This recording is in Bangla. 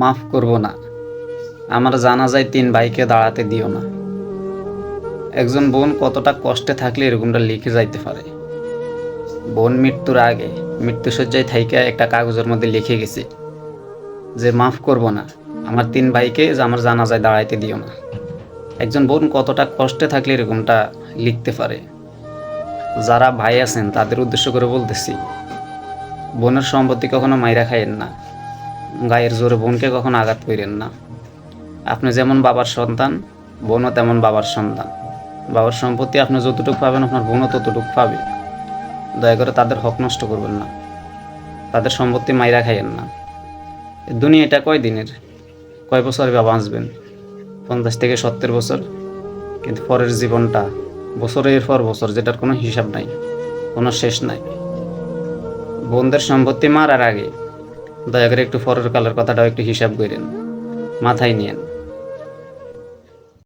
মাফ করব না, আমার জানাজায় 3 ভাইকে দাঁড়াতে দিও না। একজন বোন কতটা কষ্টে থাকলে এরকমটা লিখে যাইতে পারে। বোন মৃত্যুর আগে মৃত্যুশয্যায় থাইকা একটা কাগজের মধ্যে লিখে গেছে যে মাফ করব না, আমার 3 ভাইকে যে আমার জানাজায় দাঁড়াইতে দিও না। একজন বোন কতটা কষ্টে থাকলে এরকমটা লিখতে পারে। যারা ভাই আছেন তাদের উদ্দেশ্য করে বলতেছি, বোনের সম্পত্তি কখনো মাইরা খাইয়েন না, গায়ের জোরে বোনকে কখনো আঘাত করেন না। আপনি যেমন বাবার সন্তান, বোনও তেমন বাবার সন্তান। বাবার সম্পত্তি আপনি যতটুকু পাবেন আপনার বোনও ততটুকু পাবে। দয়া করে তাদের হক নষ্ট করবেন না, তাদের সম্পত্তি মাইরা খাইয়েন না। দুনিয়াটা কয় দিনের, কয় বছর বা বাঁচবেন? 50 থেকে 70 বছর। কিন্তু পরের জীবনটা বছরের পর বছর, যেটার কোনো হিসাব নাই, কোনো শেষ নাই। বোনদের সম্পত্তি মারার আগে দয়া করে একটু পরের কালের কথাটাও একটু হিসাব করেন, মাথায় নিয়েন।